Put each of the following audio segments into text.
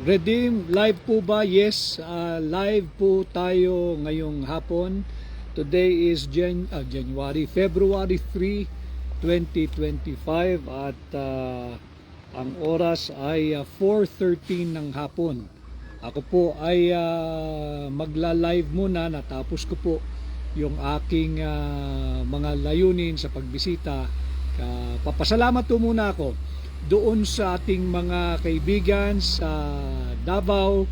Redeem, live po ba? Yes, live po tayo ngayong hapon. Today is February 3, 2025 at ang oras ay 4:13 ng hapon. Ako po ay magla-live muna, natapos ko po yung aking mga layunin sa pagbisita. Papasalamat po muna ako doon sa ating mga kaibigan sa Davao,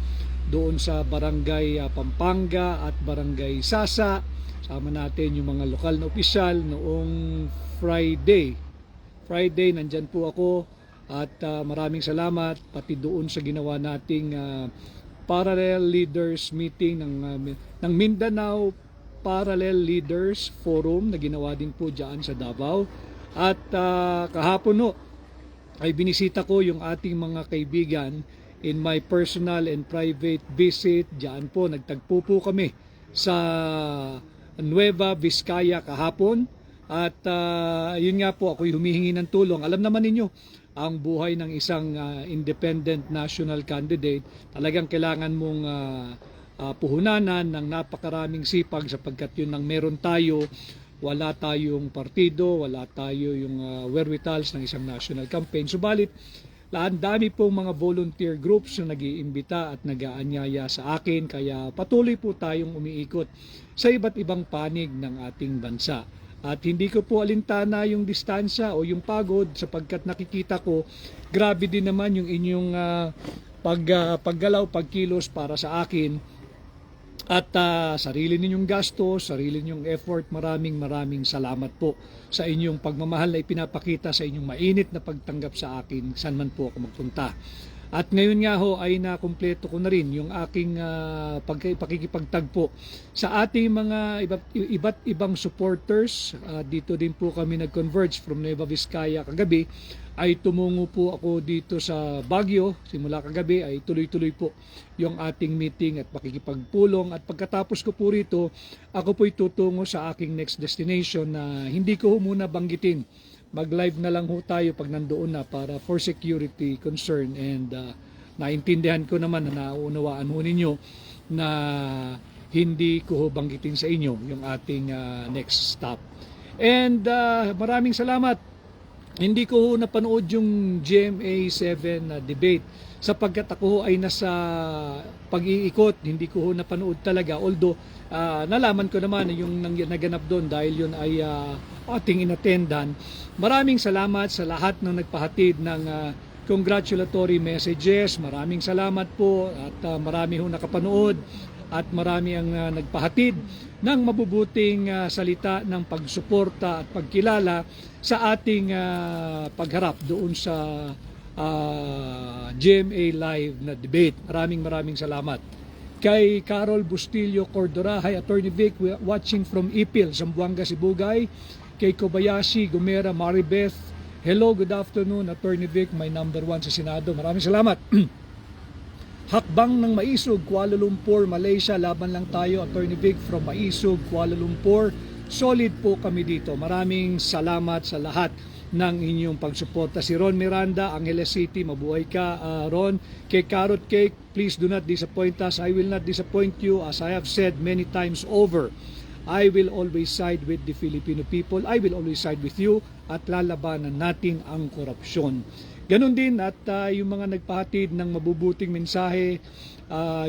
doon sa Barangay Pampanga at Barangay Sasa. Sama natin yung mga lokal na opisyal noong Friday. Nandyan po ako at maraming salamat pati doon sa ginawa nating Parallel Leaders Meeting ng Mindanao Parallel Leaders Forum na ginawa din po dyan sa Davao. At kahapon no, ay binisita ko yung ating mga kaibigan in my personal and private visit. Diyan po, nagtagpo po kami sa Nueva Vizcaya kahapon. At yun nga po, ako'y humihingi ng tulong. Alam naman ninyo, ang buhay ng isang independent national candidate, talagang kailangan mong puhunanan ng napakaraming sipag sapagkat yun ang meron tayo. Wala tayong partido, wala tayo yung wherewithals ng isang national campaign. Subalit, dami pong mga volunteer groups na nag-iimbita at nag-aanyaya sa akin. Kaya patuloy po tayong umiikot sa iba't ibang panig ng ating bansa. At hindi ko po alintana yung distansya o yung pagod sapagkat nakikita ko, grabe din naman yung inyong paggalaw, pagkilos para sa akin. At sarili ninyong gasto, sarili ninyong effort, maraming salamat po sa inyong pagmamahal na ipinapakita, sa inyong mainit na pagtanggap sa akin saan man po ako magpunta. At ngayon nga ho ay nakumpleto ko na rin yung aking pakikipagtagpo sa ating mga iba't ibang supporters. Dito din po kami nag-converge from Nueva Vizcaya kagabi. Ay tumungo po ako dito sa Baguio. Simula kagabi ay tuloy-tuloy po yung ating meeting at pakikipagpulong. At pagkatapos ko po rito, ako po'y tutungo sa aking next destination na hindi ko muna banggitin. Mag-live na lang ho tayo pag nandoon na para for security concern. And naintindihan ko naman na naunawaan ho ninyo na hindi ko ho banggitin sa inyo yung ating next stop. And maraming salamat. Hindi ko ho napanood yung GMA 7 debate sapagkat ako ho ay nasa pag-iikot. Hindi ko ho napanood talaga. Although nalaman ko naman yung naganap doon dahil yun ay ating inattendan. Maraming salamat sa lahat ng nagpahatid ng congratulatory messages. Maraming salamat po at marami ho nakapanood at marami ang nagpahatid ng mabubuting salita ng pagsuporta at pagkilala sa ating pagharap doon sa GMA Live na debate. Maraming salamat. Kay Carol Bustillo Cordora, hi Attorney Vic, watching from Ipil, Zamboanga, Sibugay. Kay Kobayashi Gumera Maribeth, hello, good afternoon Attorney Vic, my number 1 sa Senado. Maraming salamat. Hakbang ng Maisog, Kuala Lumpur, Malaysia. Laban lang tayo, Attorney Vic from Maisog, Kuala Lumpur. Solid po kami dito. Maraming salamat sa lahat ng inyong pagsuporta. Si Ron Miranda, Angeles City, mabuhay ka Ron. Kay Carrot Cake, please do not disappoint us. I will not disappoint you. As I have said many times over, I will always side with the Filipino people. I will always side with you at lalabanan natin ang korupsyon. Ganon din at yung mga nagpahatid ng mabubuting mensahe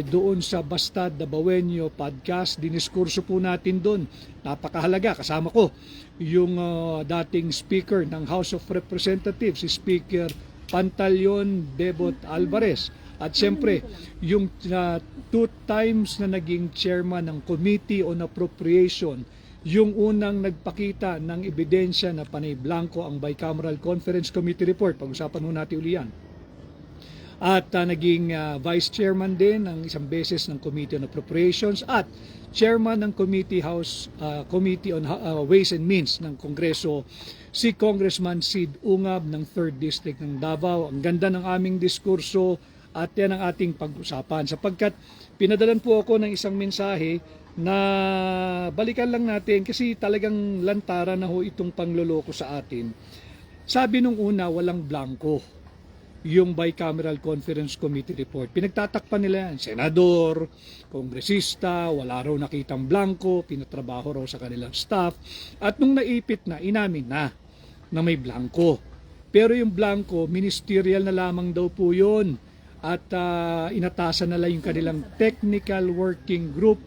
doon sa Bastad Dabawenyo podcast, diniskurso po natin doon. Napakahalaga. Kasama ko yung dating speaker ng House of Representatives, si Speaker Pantaleon Bebot Alvarez. At siyempre, yung 2 times na naging chairman ng Committee on Appropriation, yung unang nagpakita ng ebidensya na panay blanco ang Bicameral Conference Committee Report. Pag-usapan ho natin uli yan. At naging vice chairman din ng isang beses ng Committee on Appropriations at chairman ng Committee on Ways and Means ng Kongreso, si Congressman Sid Ungab ng 3rd District ng Davao. Ang ganda ng aming diskurso at yan ang ating pag-usapan sapagkat pinadalan po ako ng isang mensahe na balikan lang natin kasi talagang lantaran na ho itong pangloloko sa atin. Sabi nung una, walang blanco. yung Bicameral Conference Committee report. Pinagtatakpan nila yan. Senador, kongresista, wala raw nakitang blanco, pinatrabaho raw sa kanilang staff. At nung naipit na, inamin na may blanco. Pero yung blanco, ministerial na lamang daw po yun. At inatasan na lang yung kanilang technical working group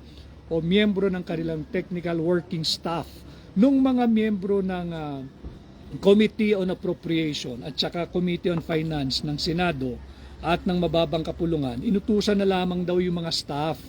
o miyembro ng kanilang technical working staff. Nung mga miyembro ng Committee on Appropriation at saka Committee on Finance ng Senado at ng mababang kapulungan, inutusan na lamang daw yung mga staff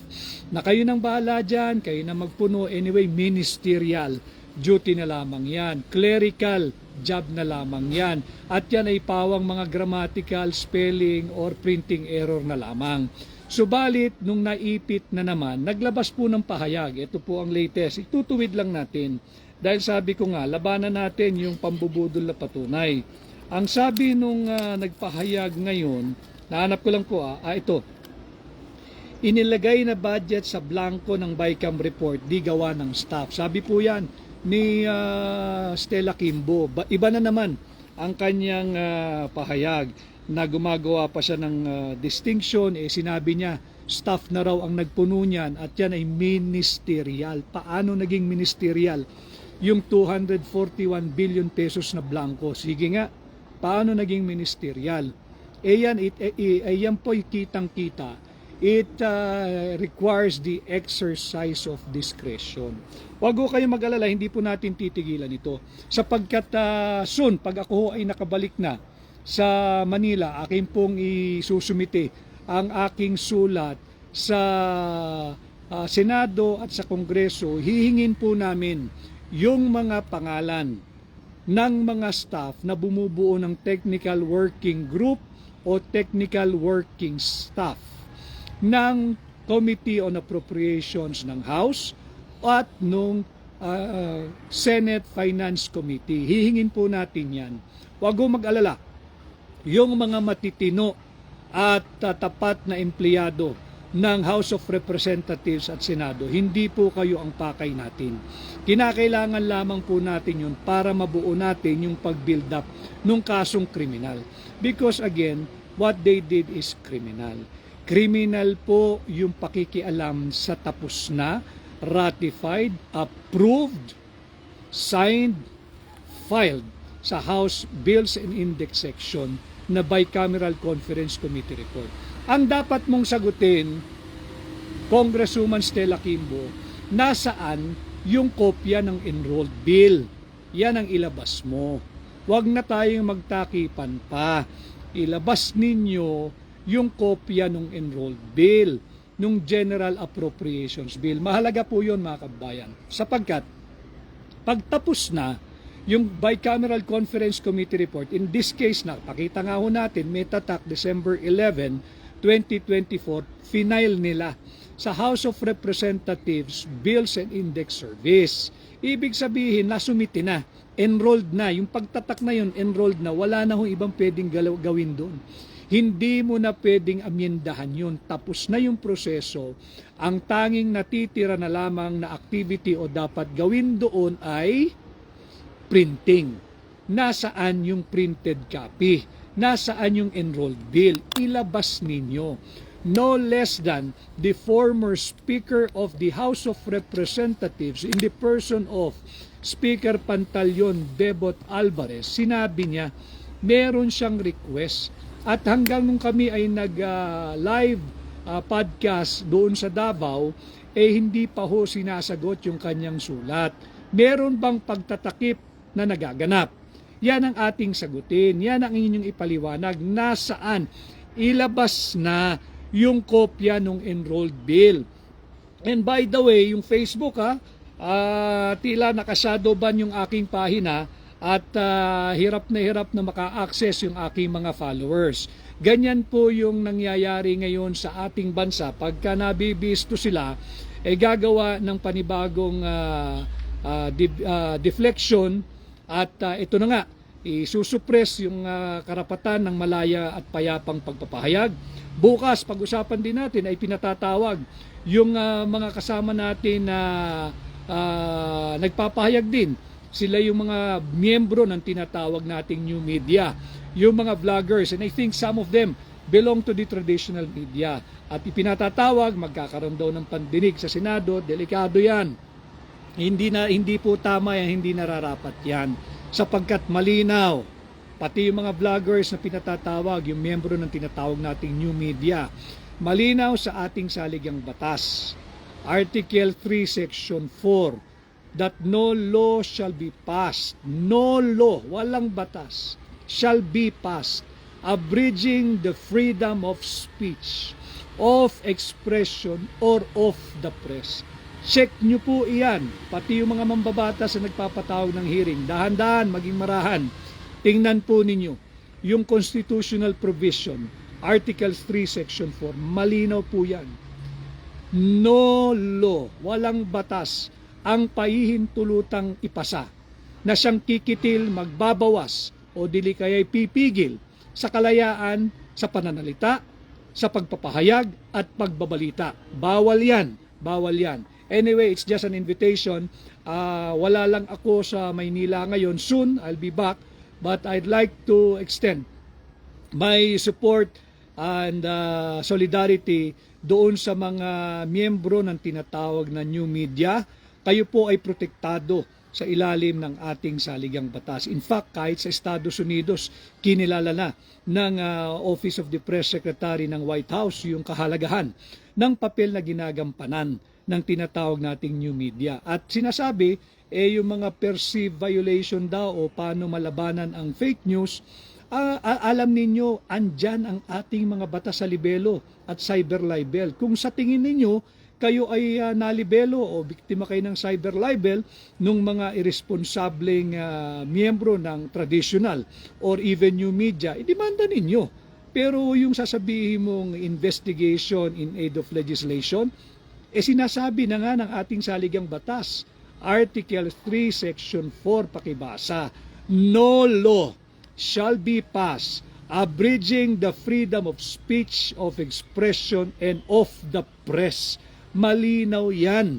na kayo nang bahala dyan, kayo na magpuno. Anyway, ministerial duty na lamang yan, clerical job na lamang yan, at yan ay pawang mga grammatical, spelling or printing error na lamang. Subalit, nung naipit na naman, naglabas po ng pahayag. Ito po ang latest, itutuwid lang natin. Dahil sabi ko nga, labanan natin yung pambubudol na patunay. Ang sabi nung nagpahayag ngayon, nahanap ko lang po ito. Inilagay na budget sa blanco ng BICAM report, di gawa ng staff. Sabi po yan ni Stella Kimbo. Iba na naman ang kanyang pahayag na gumagawa pa siya ng distinction. Sinabi niya, staff na raw ang nagpuno niyan at yan ay ministerial. Paano naging ministerial yung 241 billion pesos na blanco? Sige nga, paano naging ministerial? Yan po'y kitang-kita. It requires the exercise of discretion. Huwag ko kayo mag-alala, hindi po natin titigilan ito. Sapagkat soon, pag ako ay nakabalik na sa Manila, akin pong isusumite ang aking sulat sa Senado at sa Kongreso. Hihingin po namin yung mga pangalan ng mga staff na bumubuo ng technical working group o technical working staff ng Committee on Appropriations ng House at nung Senate Finance Committee. Hihingin po natin yan. Huwag mo mag-alala. Yung mga matitino at tapat na empleyado ng House of Representatives at Senado, hindi po kayo ang pakay natin. Kinakailangan lamang po natin yun para mabuo natin yung pag-build up ng kasong kriminal. Because again, what they did is criminal. Criminal po yung pakikialam sa tapos na, ratified, approved, signed, filed sa House Bills and Index Section na Bicameral Conference Committee report. Ang dapat mong sagutin, Congresswoman Stella Kimbo, nasaan yung kopya ng enrolled bill? Yan ang ilabas mo. Huwag na tayong magtakipan pa. Ilabas ninyo yung kopya ng enrolled bill, ng General Appropriations Bill. Mahalaga po yun, mga kabayan, sapagkat pagtapos na yung Bicameral Conference Committee report, in this case na, pakita nga ho natin, Metatak, December 11, 2024, final nila sa House of Representatives Bills and Index Service. Ibig sabihin, nasumiti na, enrolled na, yung pagtatak na yun, enrolled na, wala na hong ibang pwedeng gawin doon. Hindi mo na pwedeng amyendahan yun. Tapos na yung proseso. Ang tanging natitira na lamang na activity o dapat gawin doon ay printing. Nasaan yung printed copy? Nasaan yung enrolled bill? Ilabas ninyo. No less than the former Speaker of the House of Representatives in the person of Speaker Pantaleon Bebot Alvarez, sinabi niya, meron siyang request. At hanggang nung kami ay nag-live podcast doon sa Davao, hindi pa ho sinasagot yung kanyang sulat. Meron bang pagtatakip na nagaganap? Yan ang ating sagutin. Yan ang inyong ipaliwanag. Nasaan? Ilabas na yung kopya ng enrolled bill. And by the way, yung Facebook tila nakashadow ban yung aking pahina at hirap na maka-access yung aking mga followers. Ganyan po yung nangyayari ngayon sa ating bansa. Pagka nabibisto sila, gagawa ng panibagong deflection at ito na nga, isusuppress yung karapatan ng malaya at payapang pagpapahayag. Bukas, pag-usapan din natin ay pinatatawag yung mga kasama natin na nagpapahayag din. Sila yung mga miyembro ng tinatawag nating new media. yung mga vloggers, and I think some of them belong to the traditional media. At ipinatatawag, magkakaroon daw ng pandinig sa Senado, delikado yan. Hindi po tama yan, hindi nararapat yan. Sapagkat malinaw, pati yung mga vloggers na pinatatawag, yung miyembro ng tinatawag nating new media, malinaw sa ating saligang batas. Article 3, Section 4, that no law shall be passed, no law, walang batas, shall be passed, abridging the freedom of speech, of expression, or of the press. Check nyo po iyan, pati yung mga mambabatas na nagpapatawag ng hearing, dahan-dahan, maging marahan. Tingnan po ninyo, yung constitutional provision, Article 3, Section 4, malinaw po yan. No law, walang batas, ang pahihintulutang ipasa na siyang kikitil, magbabawas, o dili kaya'y pipigil sa kalayaan sa pananalita, sa pagpapahayag at pagbabalita. Bawal yan, bawal yan. Anyway, it's just an invitation. Wala lang ako sa Maynila ngayon. Soon, I'll be back. But I'd like to extend my support and solidarity doon sa mga miyembro ng tinatawag na new media. Kayo po ay protektado sa ilalim ng ating saligang batas. In fact, kahit sa Estados Unidos, kinilala na ng Office of the Press Secretary ng White House yung kahalagahan ng papel na ginagampanan ng tinatawag nating new media. At sinasabi, yung mga perceived violation daw o paano malabanan ang fake news, alam ninyo, andyan ang ating mga batas sa libelo at cyber libel. Kung sa tingin ninyo, kayo ay nalibelo o biktima kayo ng cyber libel ng mga irresponsableng miyembro ng traditional or even new media, idemanda ninyo. Pero yung sasabihin mong investigation in aid of legislation, sinasabi na nga ng ating saligang batas, Article 3, Section 4, pakibasa, no law shall be passed abridging the freedom of speech, of expression, and of the press. Malinaw yan.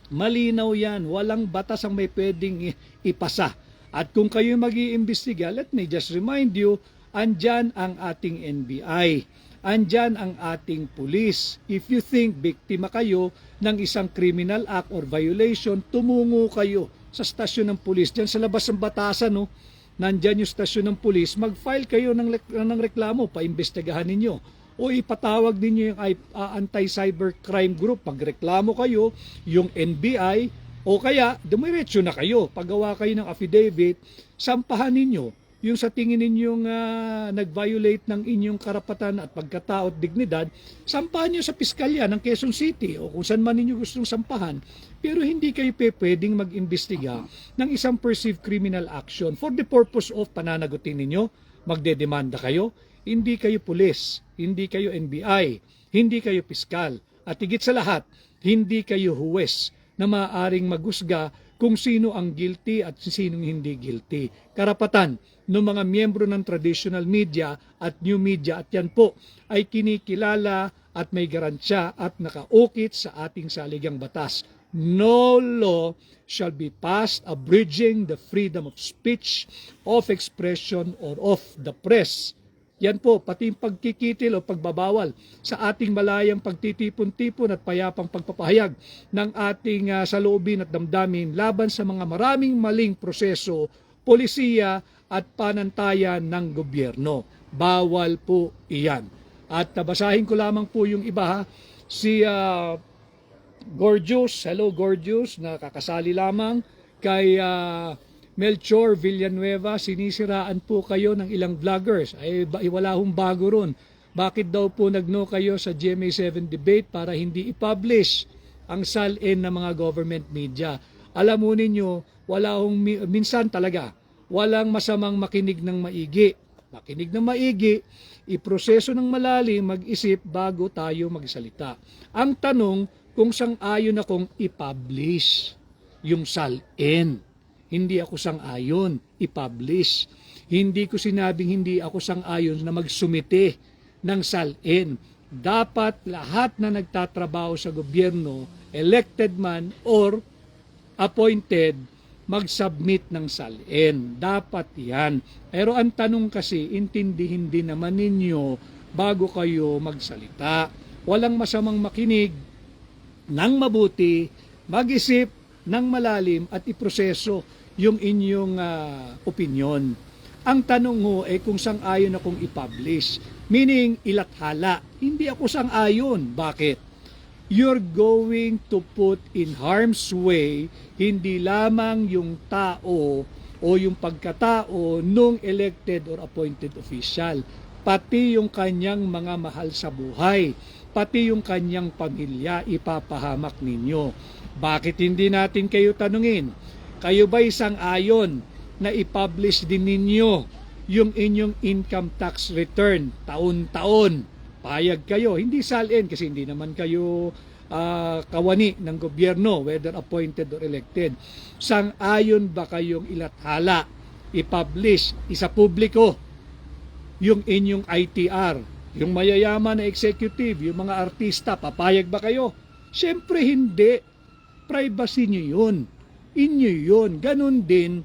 Malinaw yan. Walang batas ang may pwedeng ipasa. At kung kayo mag-iimbestiga, let me just remind you, andyan ang ating NBI. Andyan ang ating pulis. If you think biktima kayo ng isang criminal act or violation, tumungo kayo sa stasyon ng pulis. Diyan sa labas ng batasan, no? Nandyan yung stasyon ng pulis, mag-file kayo ng reklamo, paimbestigahan ninyo. O ipatawag ninyo yung anti-cybercrime group, pagreklamo kayo, yung NBI, o kaya dumiretso na kayo. Paggawa kayo ng affidavit, sampahan ninyo yung sa tingin ninyong nag-violate ng inyong karapatan at pagkatao at dignidad, sampahan nyo sa piskalya ng Quezon City o kung saan man ninyo gustong sampahan. Pero hindi kayo pwedeng mag-imbestiga ng isang perceived criminal action for the purpose of pananagutin ninyo, magdedemanda kayo. Hindi kayo pulis, hindi kayo NBI, hindi kayo piskal, at higit sa lahat, hindi kayo huwes na maaaring maghusga kung sino ang guilty at sinong hindi guilty. Karapatan ng mga miyembro ng traditional media at new media, at yan po ay kinikilala at may garansya at nakaukit sa ating saligang batas. No law shall be passed abridging the freedom of speech, of expression, or of the press. Yan po, pati yung pagkikitil o pagbabawal sa ating malayang pagtitipon-tipon at payapang pagpapahayag ng ating saloobin at damdamin laban sa mga maraming maling proseso, polisiya at panantayan ng gobyerno. Bawal po iyan. At basahin ko lamang po yung iba, si Gorgeous, hello Gorgeous, nakakasali lamang kay Melchor Villanueva, sinisiraan po kayo ng ilang vloggers. Ay wala hong bago ron. Bakit daw po nagno kayo sa GMA7 debate para hindi i-publish ang salin ng mga government media? Alam mo ninyo, wala hong minsan talaga, walang masamang makinig ng maigi. Makinig ng maigi, iproseso ng malalim, mag-isip bago tayo magsalita. Ang tanong, kung sang-ayon akong i-publish yung salin. Hindi ako sang-ayon i-publish. Hindi ko sinabing hindi ako sang-ayon na magsumite ng salin. Dapat lahat na nagtatrabaho sa gobyerno, elected man or appointed, mag-submit ng salin. Dapat yan. Pero ang tanong kasi, intindihin din naman ninyo bago kayo magsalita. Walang masamang makinig ng mabuti, mag-isip ng malalim at iproseso yung inyong opinion. Ang tanong ho ay kung sang-ayon akong i-publish. Meaning, ilathala. Hindi ako sang-ayon. Bakit? You're going to put in harm's way hindi lamang yung tao o yung pagkatao nung elected or appointed official, pati yung kanyang mga mahal sa buhay, pati yung kanyang pamilya ipapahamak ninyo. Bakit hindi natin kayo tanungin? Kayo ba sang-ayon na i-publish din ninyo yung inyong income tax return taon-taon? Payag kayo, hindi salin kasi hindi naman kayo kawani ng gobyerno, whether appointed or elected. Sang-ayon ba kayong ilathala, i-publish, isa publiko yung inyong ITR, yung mayayaman na executive, yung mga artista, papayag ba kayo? Siyempre hindi. Privacy nyo yun. Inyo yun. Ganun din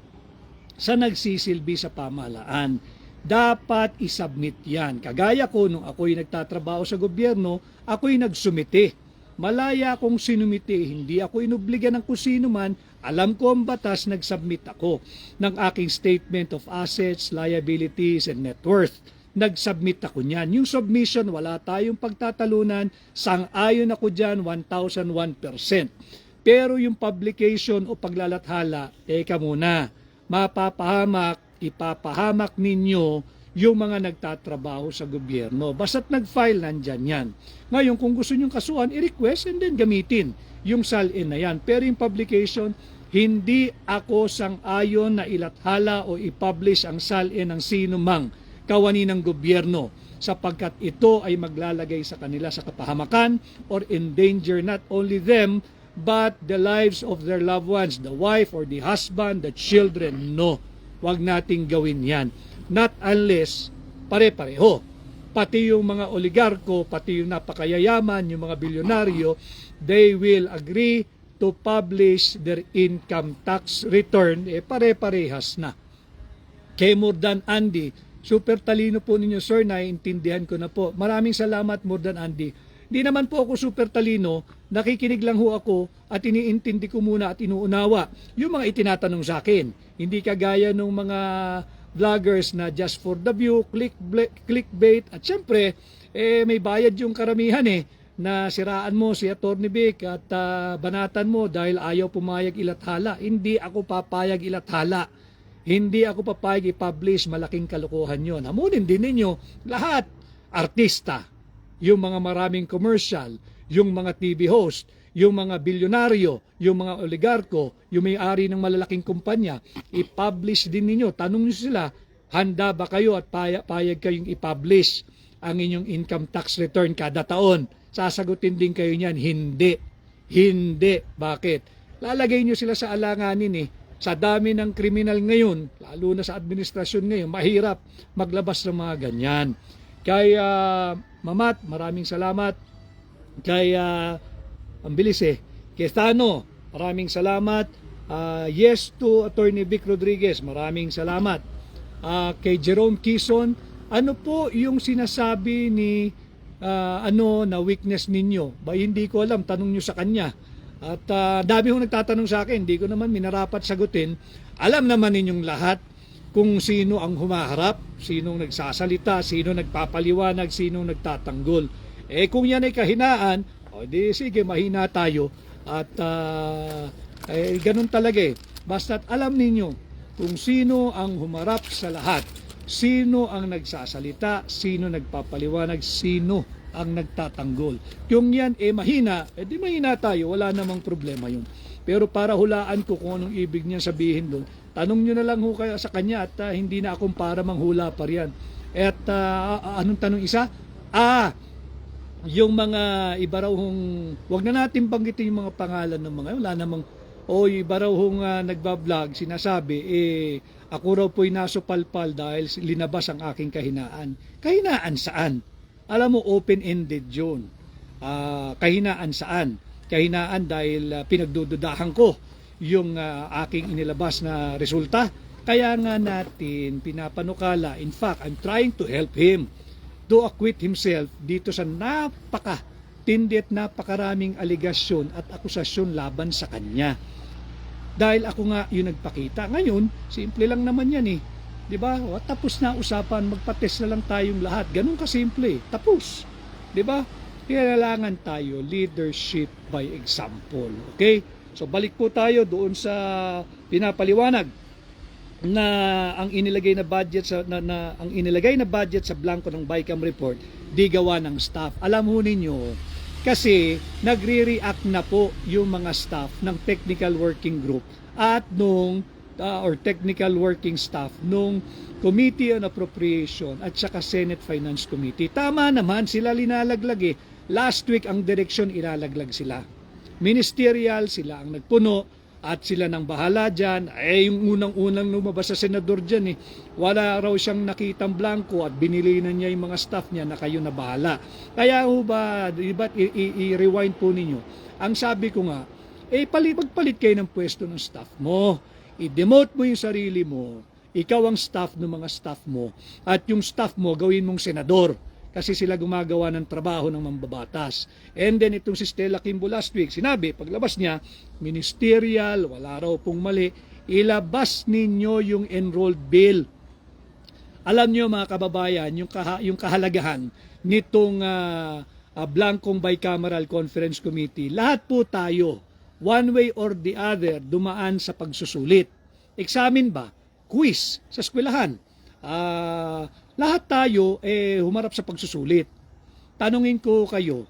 sa nagsisilbi sa pamahalaan. Dapat isubmit yan. Kagaya ko, nung ako'y nagtatrabaho sa gobyerno, ako'y nagsumite. Malaya akong sinumite, hindi ako inubligan ng kusino man. Alam ko ang batas, nagsubmit ako ng aking statement of assets, liabilities, and net worth. Nagsubmit ako niyan. Yung submission, wala tayong pagtatalunan. Sang-ayon ako dyan, 1,001%. Pero yung publication o paglalathala, teka muna, mapapahamak, ipapahamak ninyo yung mga nagtatrabaho sa gobyerno. Basta't nag-file, nandyan yan. Ngayon, kung gusto nyong kasuhan, i-request and then gamitin yung salin na yan. Pero yung publication, hindi ako sang-ayon na ilathala o i-publish ang salin ng sino mang kawani ng gobyerno sapagkat ito ay maglalagay sa kanila sa kapahamakan or endanger not only them but the lives of their loved ones, the wife or the husband, the children. No, wag nating gawin yan. Not unless pare-pareho. Pati yung mga oligarko, pati yung napakayayaman, yung mga bilyonaryo, they will agree to publish their income tax return, pare-parehas na. Kay Mordan Andy, super talino po ninyo sir, naiintindihan ko na po. Maraming salamat Mordan Andy. Di naman po ako super talino, nakikinig lang ho ako at iniintindi ko muna at inuunawa yung mga itinatanong sa akin. Hindi kagaya ng mga vloggers na just for the view, clickbait at syempre may bayad yung karamihan na siraan mo si Atty. Vic at banatan mo dahil ayaw pumayag ilathala. Hindi ako papayag ilathala. Hindi ako papayag i-publish, malaking kalokohan yun. Hamunin din ninyo lahat, artista, yung mga maraming commercial, yung mga TV host, yung mga bilyonaryo, yung mga oligarko, yung may-ari ng malalaking kumpanya, i-publish din ninyo. Tanong nyo sila, handa ba kayo at payag kayong i-publish ang inyong income tax return kada taon? Sasagutin din kayo niyan, hindi. Hindi. Bakit? Lalagay nyo sila sa alanganin Sa dami ng kriminal ngayon, lalo na sa administrasyon ngayon, mahirap maglabas ng mga ganyan. Kaya Mamat, maraming salamat. Kaya ang bilis Kay Tano, maraming salamat. Yes to Atty. Vic Rodriguez, maraming salamat. Kay Jerome Quezon, ano po yung sinasabi ni na weakness ninyo? Ba hindi ko alam, tanong nyo sa kanya. At dami hong nagtatanong sa akin, hindi ko naman minarapat sagutin. Alam naman ninyong lahat kung sino ang humaharap, sino nagsasalita, sino nagpapaliwanag, sino nagtatanggol. Kung yan ay kahinaan, di sige, mahina tayo. At ganun talaga Basta't alam ninyo kung sino ang humarap sa lahat, sino ang nagsasalita, sino nagpapaliwanag, sino ang nagtatanggol. Kung yan mahina, di mahina tayo, wala namang problema yun. Pero para hulaan ko kung anong ibig niya sabihin doon, tanong nyo na lang ho kayo sa kanya at hindi na akong para manghula pa riyan. At anong tanong isa? Yung mga iba raw wag na natin banggitin yung mga pangalan ng mga, wala namang, iba raw nagbablog, sinasabi, ako raw po'y nasupalpal dahil linabas ang aking kahinaan. Kahinaan saan? Alam mo, open-ended yun. Kahinaan saan? Kahinaan dahil pinagdududahan ko yung aking inilabas na resulta. Kaya nga natin pinapanukala, in fact, I'm trying to help him to acquit himself dito sa napakatindi at napakaraming aligasyon at akusasyon laban sa kanya. Dahil ako nga yung nagpakita. Ngayon, simple lang naman yan eh. Diba? Tapos na usapan, magpa-test na lang tayong lahat. Ganun kasimple. Tapos. Diba? Kailangan tayo leadership by example. Okay? So balik po tayo doon sa pinapaliwanag na ang inilagay na budget sa ang inilagay na budget sa blanco ng BICAM report di gawa ng staff. Alam ho ninyo kasi nagre-react na po yung mga staff ng technical working group at nung or technical working staff nung Committee on Appropriation at saka Senate Finance Committee. Tama naman sila linalaglag eh. Last week ang direksyon ilalaglag sila. Ministerial sila ang nagpuno at sila nang bahala dyan. Yung unang-unang lumabas sa senador dyan eh. Wala raw siyang nakitang blanco at binili na niya yung mga staff niya na kayo na bahala. Kaya ho ba, diba't i-rewind po ninyo. Ang sabi ko nga, magpalit kayo ng pwesto ng staff mo. I-demote mo yung sarili mo. Ikaw ang staff ng mga staff mo. At yung staff mo, gawin mong senador. Kasi sila gumagawa ng trabaho ng mambabatas. And then itong si Stella Kimbo last week, sinabi, paglabas niya, ministerial, wala raw pong mali, ilabas ninyo yung enrolled bill. Alam niyo mga kababayan, yung kahalagahan nitong blankong bicameral conference committee, lahat po tayo, one way or the other, dumaan sa pagsusulit. Examine ba? Quiz sa eskwelahan. Lahat tayo humarap sa pagsusulit. Tanungin ko kayo,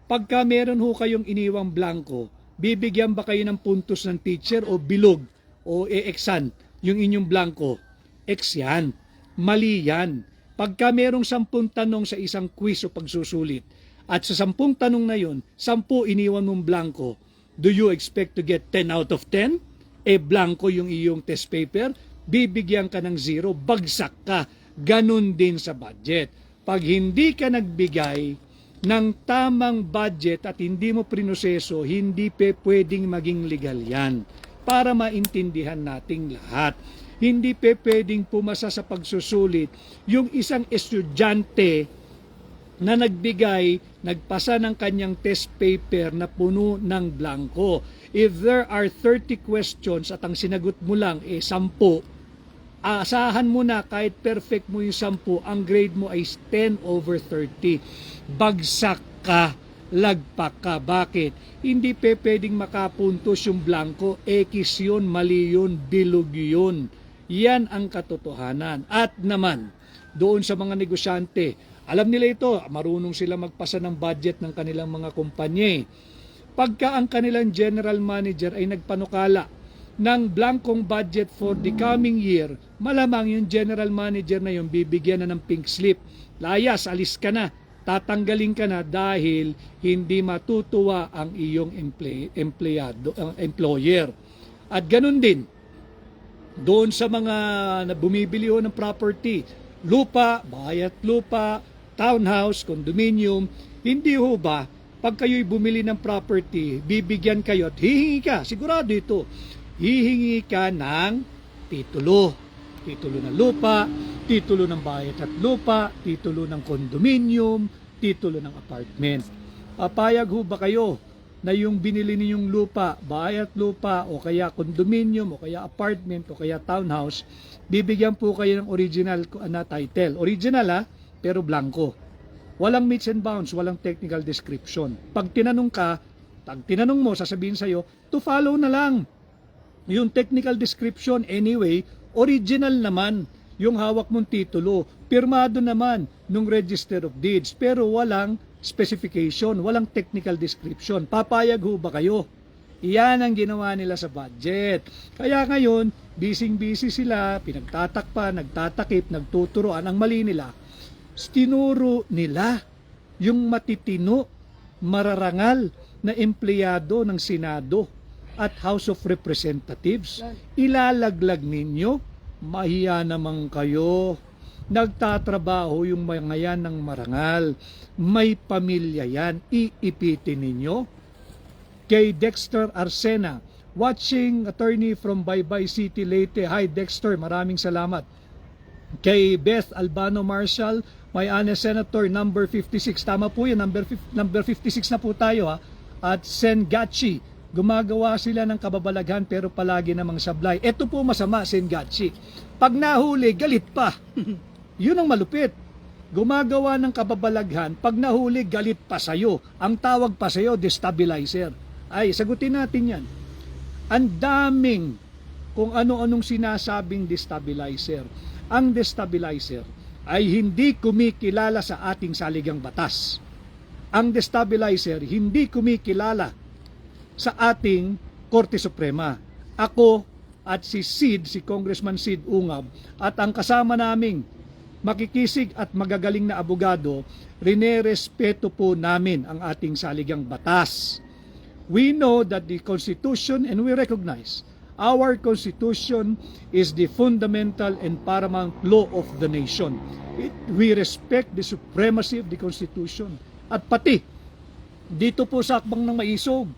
pagka meron ho kayong iniwang blanco, bibigyan ba kayo ng puntos ng teacher o bilog o e-exan yung inyong blanco? X yan. Mali yan. Pagka merong 10 tanong sa isang quiz o pagsusulit at sa 10 tanong na yun, 10 iniwan mong blanco, do you expect to get 10 out of 10? Blanco yung iyong test paper, bibigyan ka ng 0, bagsak ka. Ganun din sa budget. Pag hindi ka nagbigay ng tamang budget at hindi mo prinoseso, hindi pwedeng maging legal yan. Para maintindihan nating lahat. Hindi pwedeng pumasa sa pagsusulit yung isang estudyante na nagpasa ng kanyang test paper na puno ng blanco. If there are 30 questions at ang sinagot mo lang 10, asahan mo na kahit perfect mo yung 10, ang grade mo ay 10/30. Bagsak ka, lagpak ka. Bakit? Hindi pwedeng makapuntos yung blanco. X yun, mali yun, bilog yun. Yan ang katotohanan. At naman, doon sa mga negosyante, alam nila ito, marunong sila magpasa ng budget ng kanilang mga kumpanya. Pagka ang kanilang general manager ay nagpanukala ng blankong budget for the coming year, malamang yung general manager na yung bibigyan na ng pink slip. Layas, alis ka na, tatanggalin ka na dahil hindi matutuwa ang iyong employer. At ganun din, doon sa mga bumibili ho ng property, lupa, bahay at lupa, townhouse, condominium, hindi ho ba, pag kayo'y bumili ng property, bibigyan kayo at hihingi ka, sigurado ito, hihingi ka ng titulo. Titulo ng lupa, titulo ng bahay at lupa, titulo ng condominium, titulo ng apartment. Papayag ho ba kayo na yung binili ninyong lupa, bahay at lupa, o kaya condominium, o kaya apartment, o kaya townhouse, bibigyan po kayo ng original na title. Original pero blanco. Walang meets and bounds, walang technical description. Pag tinanong mo, sasabihin sa'yo, to follow na lang. Yung technical description, anyway, original naman yung hawak mong titulo. Pirmado naman nung Register of Deeds, pero walang specification, walang technical description. Papayag ho ba kayo? Iyan ang ginawa nila sa budget. Kaya ngayon, busy-busy sila, pinagtatakpan, nagtatakip, nagtuturoan. Ang mali nila, tinuro nila yung matitino, mararangal na empleyado ng Senado at House of Representatives. Ilalaglag ninyo, mahiya naman kayo. Nagtatrabaho yung mga yan ng marangal. May pamilya yan, iipitin ninyo. Kay Dexter Arsena, Watching attorney from Baybay City, Leyte. Hi Dexter, maraming salamat. Kay Beth Albano Marshall, may honest senator number 56. Tama po yun, number 56 na po tayo ha. At Sen Gachi, gumagawa sila ng kababalaghan pero palagi namang sablay. Ito po masama, Sen Gachi. Pag nahuli, galit pa. Yun ang malupit. Gumagawa ng kababalaghan, pag nahuli, galit pa sa'yo. Ang tawag pa sa'yo, destabilizer. Ay, sagutin natin yan. Ang daming kung ano-anong sinasabing destabilizer. Ang destabilizer ay hindi kumikilala sa ating saligang batas. Ang destabilizer hindi kumikilala sa ating Korte Suprema. Ako at si Congressman Sid Ungab, at ang kasama naming makikisig at magagaling na abogado, rinerespeto po namin ang ating saligang batas. We know that the Constitution, and we recognize our Constitution is the fundamental and paramount law of the nation. We respect the supremacy of the Constitution. At pati, dito po sa akbang ng maisog,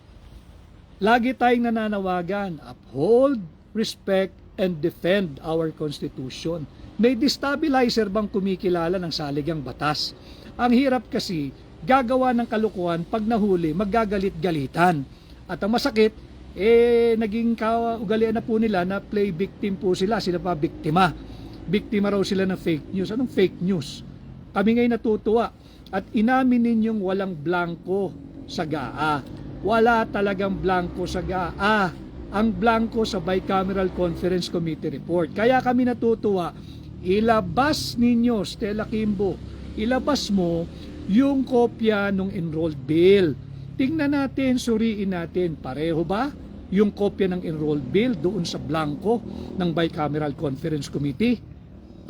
lagi tayong nananawagan, uphold, respect, and defend our Constitution. May destabilizer bang kumikilala ng saligang batas? Ang hirap kasi, gagawa ng kalukuhan, pag nahuli, maggagalit-galitan. At ang masakit, naging kaugalian na po nila na play victim po sila pa biktima. Biktima raw sila ng fake news. Anong fake news? Kami ngayon natutuwa at inamin ninyong walang blanco sa GAA. Wala talagang blanco sa GAA. Ang blanco sa Bicameral Conference Committee report. Kaya kami natutuwa, ilabas ninyo, Stella Kimbo, ilabas mo yung kopya ng enrolled bill. Tingnan natin, suriin natin, pareho ba yung kopya ng enrolled bill doon sa blanco ng Bicameral Conference Committee?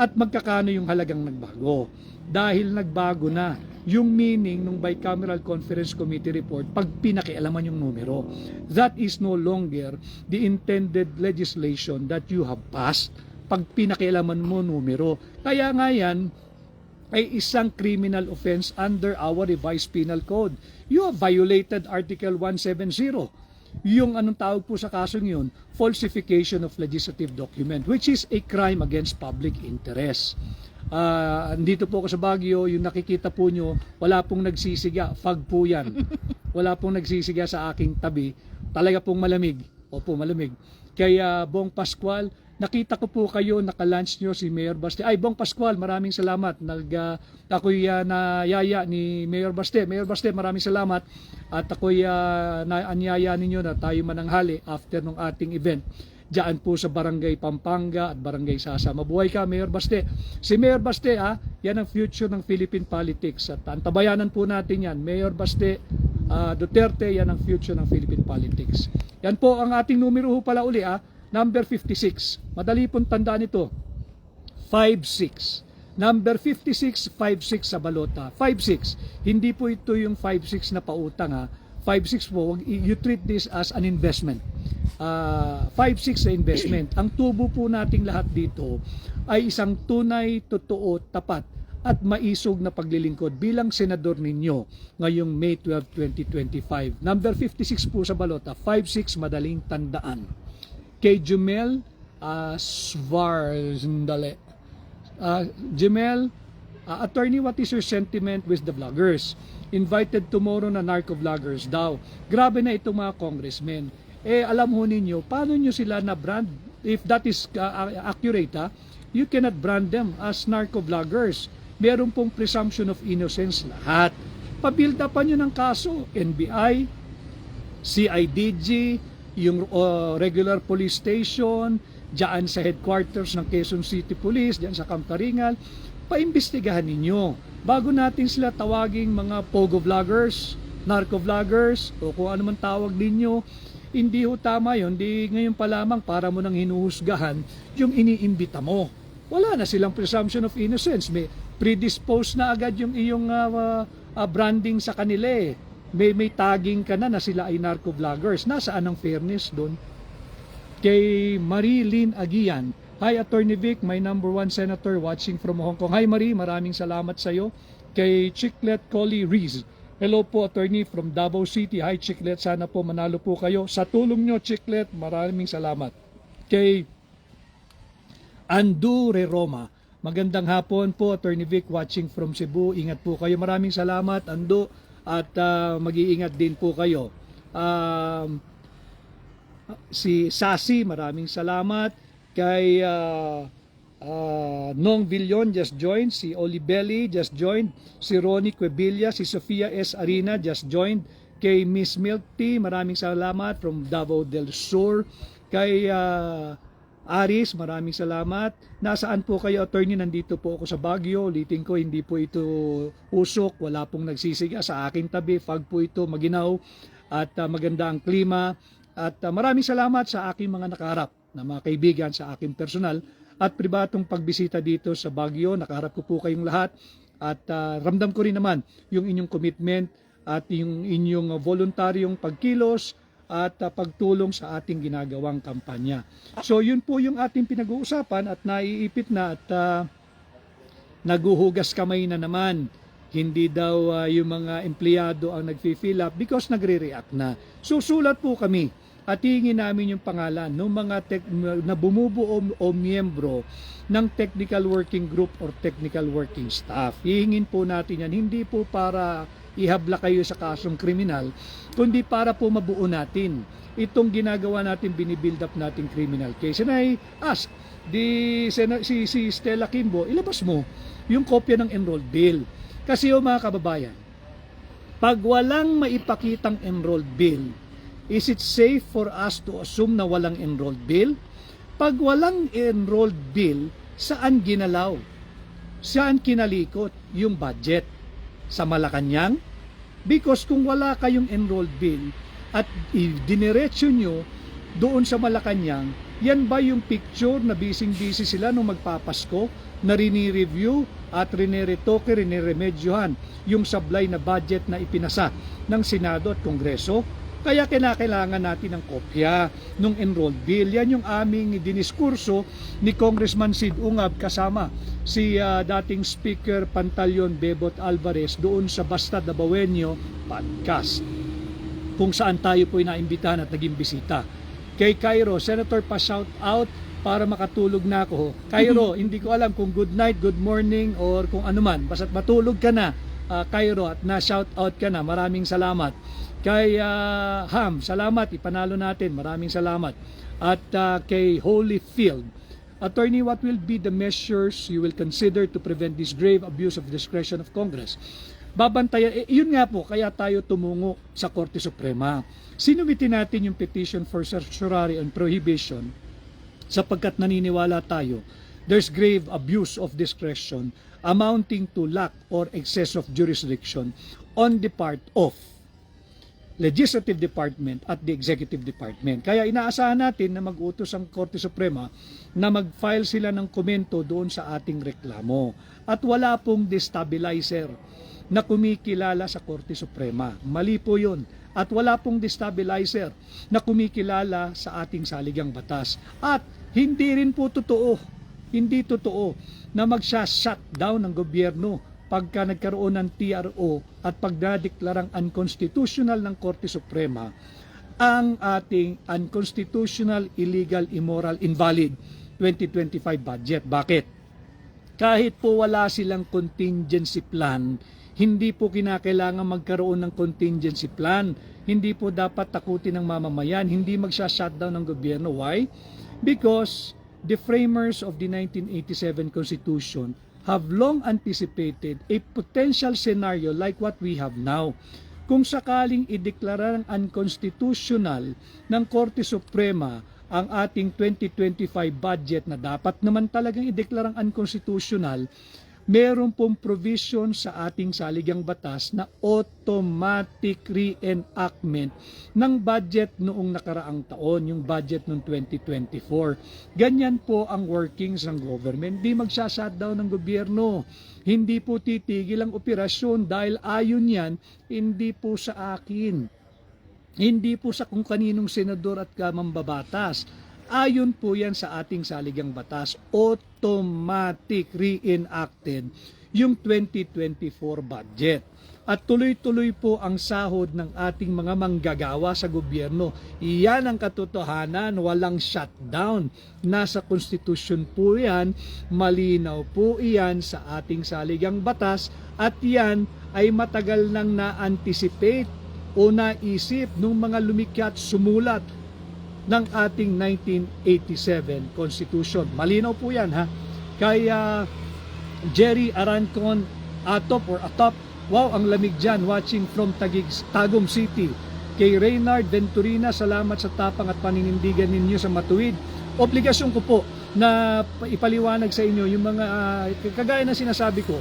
At magkakano yung halagang nagbago? Dahil nagbago na yung meaning ng Bicameral Conference Committee report pag pinakialaman yung numero. That is no longer the intended legislation that you have passed pag pinakialaman mo numero. Kaya nga yan ay isang criminal offense under our revised penal code. You have violated Article 170. Yung anong tawag po sa kasong yun, falsification of legislative document, which is a crime against public interest. Andito po ako sa Baguio, yung nakikita po nyo, wala pong nagsisiga, fog po yan. Wala pong nagsisiga sa aking tabi. Talaga pong malamig. Opo, malamig. Kaya Bong Pascual, nakita ko po kayo, nakalunch nyo si Mayor Baste. Ay, Bong Pascual, maraming salamat. Ako'y nayaya ni Mayor Baste. Mayor Baste, maraming salamat. At ako'y naanyaya ninyo na tayo mananghali after ng ating event. Diyan po sa Barangay Pampanga at Barangay Sasa. Mabuhay ka, Mayor Baste. Si Mayor Baste, yan ang future ng Philippine politics. At antabayanan po natin yan. Mayor Baste, Duterte, yan ang future ng Philippine politics. Yan po ang ating numero pala uli, number 56. Madali pong tandaan ito. 56. Number 56, 56 sa balota. 56. Hindi po ito yung 56 na pautang 5-6 po, you treat this as an investment. 5-6 sa investment. Ang tubo po nating lahat dito ay isang tunay, totoo, tapat at maisog na paglilingkod bilang senador ninyo ngayong May 12, 2025. Number 56 po sa balota, 5-6 madaling tandaan. Kay Jumel Svarzndale. Jumel, attorney, what is your sentiment with the vloggers? Invited tomorrow na narco-vloggers daw. Grabe na itong mga congressmen. Alam ho ninyo, paano nyo sila na-brand? If that is accurate, you cannot brand them as narco-vloggers. Meron pong presumption of innocence lahat. Pabuild upan nyo ng kaso, NBI, CIDG, yung regular police station, dyan sa headquarters ng Quezon City Police, dyan sa Kamtaringal, paimbestigahan ninyo. Bago natin sila tawaging mga pogo vloggers, narco vloggers, o kung ano man tawag ninyo, hindi ho tama yun. Di ngayon pa lamang para mo nang hinuhusgahan yung iniimbita mo. Wala na silang presumption of innocence. May predispose na agad yung iyong branding sa kanila eh. May tagging ka na sila ay narco vloggers. Nasaan ang fairness doon? Kay Marilyn Aguian, hi Attorney Vic, my number 1 senator watching from Hong Kong. Hi Marie, maraming salamat sa iyo. Kay Chiclet Collie Rees, Hello po, attorney from Davao City. Hi, Chiclet. Sana po manalo po kayo. Sa tulong nyo, Chiclet, maraming salamat. Kay Andure Roma. Magandang hapon po, Attorney Vic, watching from Cebu. Ingat po kayo. Maraming salamat, Ando. At mag-iingat din po kayo. Si Sasi, maraming salamat. Kay Nong Villon just joined, si Olibelli just joined, si Ronnie Quebilla, si Sofia S. Arena just joined, kay Miss Milk Tea, maraming salamat from Davao del Sur, kay Aris, maraming salamat. Nasaan po kayo, attorney? Nandito po ako sa Baguio. Ulitin ko, hindi po ito usok, wala pong nagsisiga sa aking tabi, fog po ito, maginaw at maganda ang klima. At maraming salamat sa aking mga nakaharap na mga kaibigan, sa aking personal at pribatong pagbisita dito sa Baguio. Nakaharap ko po kayong lahat at ramdam ko rin naman yung inyong commitment at yung inyong voluntaryong pagkilos at pagtulong sa ating ginagawang kampanya. So yun po yung ating pinag-uusapan at naiipit na at naguhugas kamay na naman. Hindi daw yung mga empleyado ang nag-fill up because nagre-react na. Susulat po kami at hingin namin yung pangalan ng mga na bumubuo o miyembro ng technical working group or technical working staff. Hihingin po natin yan, hindi po para ihabla kayo sa kasong kriminal, kundi para po mabuo natin itong ginagawa natin, binibuild up natin criminal case. And I ask, si Stella Kimbo, ilabas mo yung kopya ng enrolled bill. Kasi mga kababayan, pag walang maipakitang enrolled bill, is it safe for us to assume na walang enrolled bill? Pag walang enrolled bill, saan ginalaw? Saan kinalikot yung budget? Sa Malacanang? Because kung wala kayong enrolled bill at diniretso nyo doon sa Malacanang, yan ba yung picture na busy-busy sila nung magpapasko na rini-review at riniretoke, riniremedyohan yung sablay na budget na ipinasa ng Senado at Kongreso? Kaya kinakailangan natin ng kopya ng enrolled bill. Yan yung aming diniskurso ni Congressman Sid Ungab kasama si dating Speaker Pantaleon Bebot Alvarez doon sa Basta Dabawenyo podcast, kung saan tayo po inaimbitahan at naging bisita. Kay Cairo, Senator, pa-shout out para makatulog na ako. Cairo, hindi ko alam kung good night, good morning, or kung ano man. Basta't matulog ka na, Cairo, at na-shout out ka na. Maraming salamat. Kay Ham, salamat, ipanalo natin, maraming salamat. At kay Holyfield, Attorney, what will be the measures you will consider to prevent this grave abuse of discretion of Congress? Babantayan, yun nga po, kaya tayo tumungo sa Korte Suprema. Sinubitin natin yung petition for certiorari on prohibition sapagkat naniniwala tayo there's grave abuse of discretion amounting to lack or excess of jurisdiction on the part of Legislative Department at the Executive Department. Kaya inaasahan natin na mag-utos ang Korte Suprema na mag-file sila ng komento doon sa ating reklamo. At wala pong destabilizer na kumikilala sa Korte Suprema. Mali po yun. At wala pong destabilizer na kumikilala sa ating saligang batas. At hindi rin po totoo, hindi totoo na magsha-shutdown ng gobyerno pagka nagkaroon ng TRO at pagdadeklarang unconstitutional ng Korte Suprema ang ating unconstitutional, illegal, immoral, invalid 2025 budget. Bakit? Kahit po wala silang contingency plan, hindi po kinakailangan magkaroon ng contingency plan. Hindi po dapat takutin ng mamamayan, hindi magsha-shutdown ng gobyerno. Why? Because the framers of the 1987 Constitution have long anticipated a potential scenario like what we have now. Kung sakaling ideklara ng unconstitutional ng Korte Suprema ang ating 2025 budget na dapat naman talagang ideklarang unconstitutional, meron pong provision sa ating saligang batas na automatic reenactment ng budget noong nakaraang taon, yung budget noong 2024. Ganyan po ang workings ng government. Hindi magsashutdown ng gobyerno. Hindi po titigil ang operasyon dahil ayon yan, hindi po sa akin. Hindi po sa kung kaninong senador at mambabatas. ayon po yan sa ating saligang batas, automatic reenacted yung 2024 budget. At tuloy-tuloy po ang sahod ng ating mga manggagawa sa gobyerno. Iyan ang katotohanan, walang shutdown. Nasa konstitusyon po yan, malinaw po iyan sa ating saligang batas at yan ay matagal nang na-anticipate o naisip ng mga lumikha at sumulat ng ating 1987 Constitution. Malinaw po yan ha. Kaya Jerry Arancon Atop, wow, ang lamig dyan, watching from Tagum City. Kay Reynard Venturina, salamat sa tapang at paninindigan ninyo sa matuwid. Obligasyon ko po na ipaliwanag sa inyo yung mga, kagaya na sinasabi ko,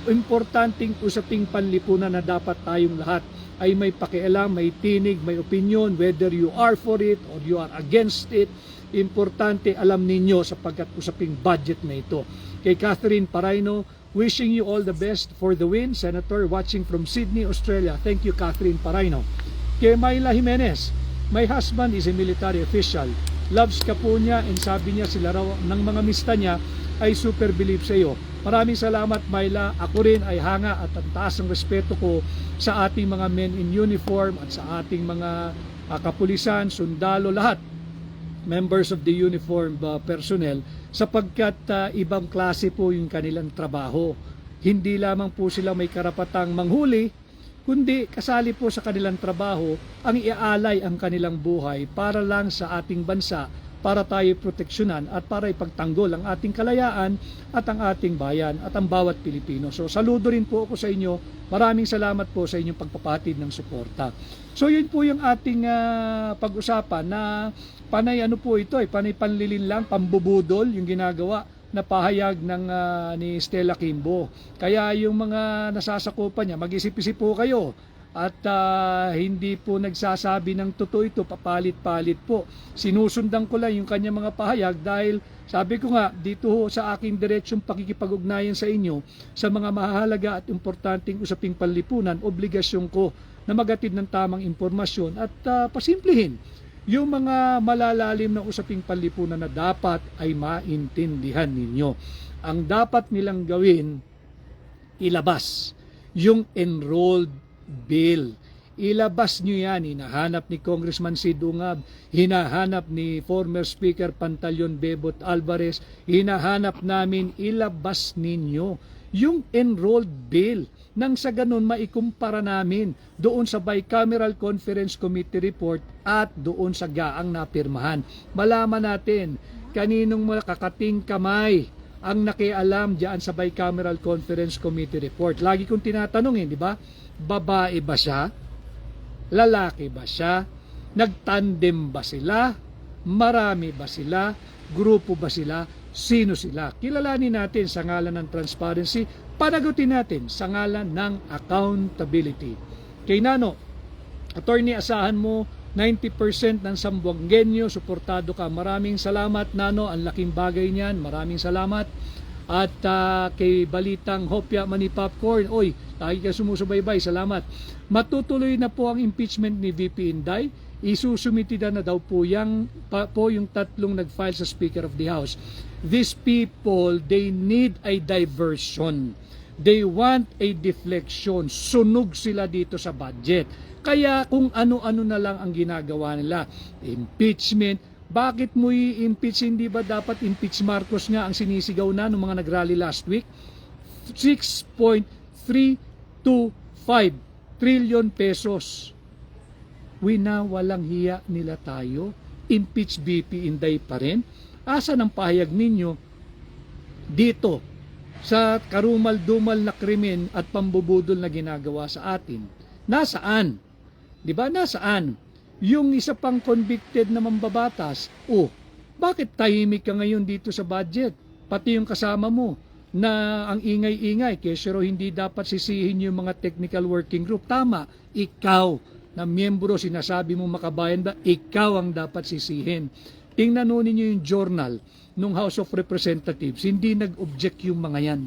importanteng usaping panlipunan na dapat tayong lahat ay may pakialam, may tinig, may opinion, whether you are for it or you are against it. Importante alam ninyo sapagkat usaping budget na ito. Kay Catherine Paraino, wishing you all the best for the win. Senator, watching from Sydney, Australia. Thank you, Catherine Paraino. Kay Myla Jimenez, my husband is a military official. Loves ka po niya and sabi niya sila raw ng mga mista niya ay super believe sa iyo. Maraming salamat, Myla. Ako rin ay hanga at ang taas ng respeto ko sa ating mga men in uniform at sa ating mga kapulisan, sundalo, lahat. Members of the uniform personnel sapagkat ibang klase po yung kanilang trabaho. Hindi lamang po sila may karapatang manghuli, kundi kasali po sa kanilang trabaho ang iaalay ang kanilang buhay para lang sa ating bansa, para tayo proteksyonan at para ipagtanggol ang ating kalayaan at ang ating bayan at ang bawat Pilipino. So saludo rin po ako sa inyo. Maraming salamat po sa inyong pagpapatid ng suporta. So yun po yung ating pag-usapan na panay ano po ito, panay panlilin lang, pambubudol yung ginagawa na pahayag ng ni Stella Kimbo. Kaya yung mga nasasakupan niya, mag-isip-isip po kayo at hindi po nagsasabi ng totoo ito, papalit-palit po. Sinusundan ko lang yung kanyang mga pahayag dahil sabi ko nga dito sa aking diretsyong pakikipag-ugnayan sa inyo sa mga mahalaga at importanteng usaping panlipunan, obligasyon ko na magatid ng tamang impormasyon at pasimplihin yung mga malalalim na usaping panlipunan na dapat ay maintindihan ninyo. Ang dapat nilang gawin, ilabas yung enrolled bill. Ilabas nyo yan. Hinahanap ni Congressman Sid Ungab, hinahanap ni former Speaker Pantaleon Bebot Alvarez, hinahanap namin, ilabas ninyo yung enrolled bill nang sa ganun maikumpara namin doon sa Bicameral Conference Committee report at doon sa gaang napirmahan. Malaman natin kaninong makakating kamay ang nakialam diyan sa Bicameral Conference Committee report. Lagi kong tinatanong di ba? Babae ba siya? Lalaki ba siya? Nagtandem ba sila? Marami ba sila? Grupo ba sila? Sino sila? Kilalanin natin sa ngalan ng transparency, panagutin natin sa ngalan ng accountability. Kay Nano, attorney, asahan mo 90% ng Sambuangenyo, suportado ka. Maraming salamat, Nano, ang laking bagay niyan. Maraming salamat. At kay Balitang Hopya Mani Popcorn, oy, lagi ka sumusubaybay, salamat. Matutuloy na po ang impeachment ni VP Inday. Isusumitida na daw po yung tatlong nag-file sa Speaker of the House. These people, they need a diversion. They want a deflection. Sunog sila dito sa budget. Kaya kung ano-ano na lang ang ginagawa nila. Impeachment. Bakit mo i-impeach? Hindi ba dapat impeach Marcos nga ang sinisigaw na ng mga nag-rally last week? 6.325 trillion pesos. Walang hiya nila tayo. Impeach BP Inday pa rin. Asa ng pahayag ninyo dito sa karumal-dumal na krimen at pambubudol na ginagawa sa atin? Nasaan? Di ba? Nasaan? Yung isa pang convicted na mambabatas, bakit tahimik ka ngayon dito sa budget? Pati yung kasama mo na ang ingay-ingay, kesyo hindi dapat sisihin yung mga technical working group. Tama, ikaw na miyembro, sinasabi mo makabayan ba, ikaw ang dapat sisihin. Tingnan ninyo yung journal ng House of Representatives, hindi nag-object yung mga yan.